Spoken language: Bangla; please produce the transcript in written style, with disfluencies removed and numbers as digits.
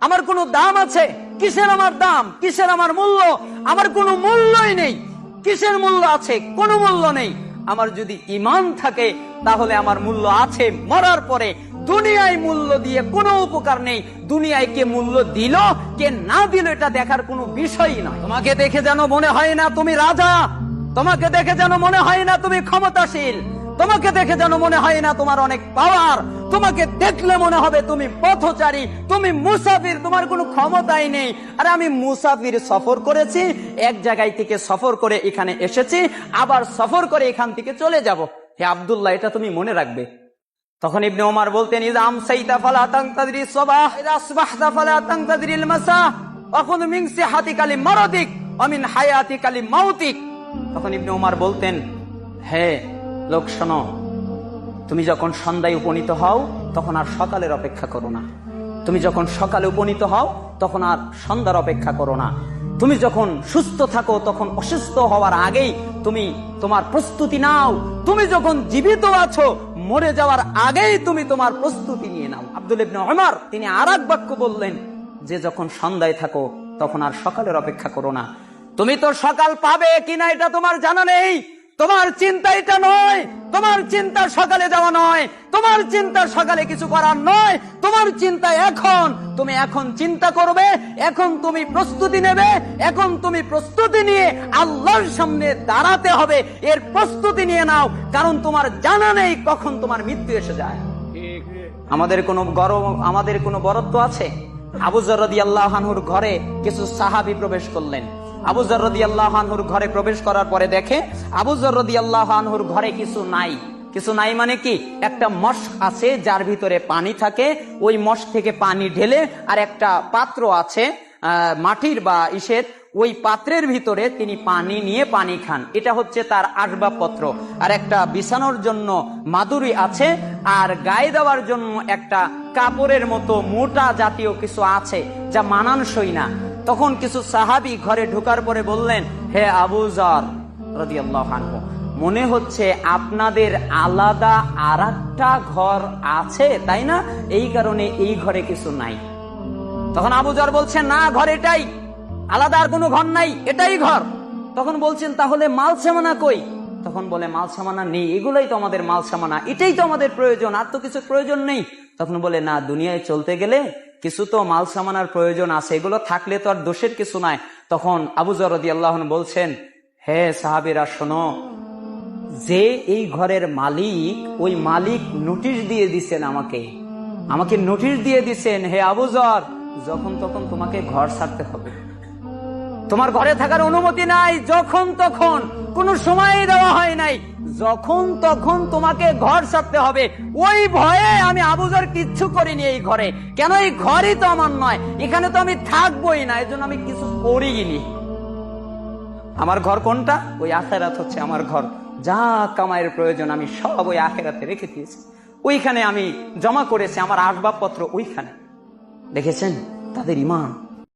আমার কোনো দাম আছে? কিসের আমার দাম, কিসের আমার মূল্য? আমার কোনো মূল্যই নেই। কিসের মূল্য আছে? কোনো মূল্য নেই। আমার যদি ঈমান থাকে তাহলে আমার মূল্য আছে মরার পরে। দুনিয়ায় মূল্য দিয়ে কোনো উপকার নেই। দুনিয়ায় কে মূল্য দিল কে না দিল এটা দেখার কোনো বিষয়ই নয়। তোমাকে দেখে যেন মনে হয় না তুমি রাজা, তোমাকে দেখে যেন মনে হয় না তুমি ক্ষমতাশীল, তোমাকে দেখে যেন মনে হয় না তোমার অনেক পাওয়ার। তোমাকে দেখলে মনে হবে তুমি পথচারী, তুমি মুসাফির, তোমার কোনো ক্ষমতাই নেই। আর আমি মুসাফির, সফর করেছি, এক জায়গায় থেকে সফর করে এখানে এসেছি, আবার সফর করে এখান থেকে চলে যাব। হে আব্দুল্লাহ, এটা তুমি মনে রাখবে। তখন ইবনে ওমর বলতেন, ইযা আমসাইতা ফালা তানতাযিরি সাবাহ ইযা আসবাহতা ফালা তানতাযিরিল মাসা ওয়া খুয মিন সিহাতিকা লিমারাদিক ওয়া মিন হায়াতিকা লিমাউতিক। তখন ইবনে ওমর বলতেন, হে লোক শোনো, তুমি যখন সন্ধ্যায় উপনীত হও তখন আর সকালের অপেক্ষা করো না। তুমি যখন সকালে উপনীত হও তখন আর সন্ধ্যার অপেক্ষা করো না। তুমি যখন সুস্থ থাকো তখন অসুস্থ হওয়ার আগেই তুমি তোমার প্রস্তুতি নাও। তুমি যখন জীবিত আছো মরে যাওয়ার আগেই তুমি তোমার প্রস্তুতি নিয়ে নাও। আব্দুল ইবনে ওমর তিনি আরেক বাক্য বললেন যে যখন সন্ধ্যায় থাকো তখন আর সকালের অপেক্ষা করো না। তুমি তো সকাল পাবে কিনা এটা তোমার জানা নেই। তোমার চিন্তা এটা নয়, তোমার চিন্তা সকালে যাওয়া নয়, তোমার চিন্তা সকালে কিছু করার নয়। তোমার চিন্তা এখন, তুমি এখন চিন্তা করবে, এখন তুমি প্রস্তুতি নেবে, এখন তুমি প্রস্তুতি নিয়ে আল্লাহর সামনে দাঁড়াতে হবে। এর প্রস্তুতি নিয়ে নাও, কারণ তোমার জানা নেই কখন তোমার মৃত্যু এসে যায়। আমাদের কোনো বরত্ব আছে? আবু যর রাদিয়াল্লাহু আনহুর ঘরে কিছু সাহাবী প্রবেশ করলেন। আবু যর রাদিয়াল্লাহু আনহুর ঘরে প্রবেশ করার পরে দেখে আবু যর রাদিয়াল্লাহু আনহুর ঘরে কিছু নাই। কিছু নাই মানে কি? একটা মশক আছে যার ভিতরে পানি থাকে, ওই মশক থেকে পানি ঢেলে, আর একটা পাত্র আছে মাটির বা ইসের, ওই পাত্রের ভিতরে তিনি পানি নিয়ে পানি খান। এটা হচ্ছে তার আসবাবপত্র। আর একটা বিছানোর জন্য মাদুরি আছে, আর গায়ে দেওয়ার জন্য একটা কাপড়ের মতো মোটা জাতীয় কিছু আছে যা মানানসই না। তখন কিছু সাহাবী ঘরে ঢোকার পরে বললেন, হে আবু যর রাদিয়াল্লাহু আনহু, মনে হচ্ছে আপনাদের আলাদা আরেকটা ঘর আছে, তাই না? এই কারণে এই ঘরে কিছু নাই। তখন আবু যর বলছেন, না, ঘর এটাই, আলাদা আর কোনো ঘর নাই, এটাই ঘর। তখন বলছেন, তাহলে মাল সামানা কই? তখন বলে, মাল সামানা নেই, এগুলাই তো আমাদের মাল সামানা, এটাই তো আমাদের প্রয়োজন, আর তো কিছু প্রয়োজন নেই। তখন বলে, না, দুনিয়ায় চলতে গেলে কিছু তো মাল সামানার প্রয়োজন আছে, এগুলো থাকলে তো আর দোষের কিছু নাই। তখন আবু যর রাদিয়াল্লাহু আনহু বলছেন, হে সাহাবীরা শোনো, যে এই ঘরের মালিক, ওই মালিক নোটিশ দিয়ে দিছেন আমাকে নোটিশ দিয়ে দিছেন, হে আবু যর, যখন তখন তোমাকে ঘর ছাড়তে হবে, তোমার ঘরে থাকার অনুমতি নাই। যখন তখন, কোনো সময় দেওয়া হয় নাই, যখন তখন তোমাকে ঘর ছাড়তে হবে। ওই ভয়ে আমি আবু যর কিচ্ছু করিনি এই ঘরে। কেন? এই ঘরই তো আমার নয়, এখানে তো আমি থাকবোই না, এজন্য আমি কিছু করিনি। আমার ঘর কোনটা? ওই আখিরাত হচ্ছে আমার ঘর। যা কামাইয়ের প্রয়োজন আমি সব ওই আখিরাতে রেখে দিয়েছি, ওইখানে আমি জমা করেছি, আমার আসবাবপত্র ওইখানে। দেখেছেন তাদের ঈমান।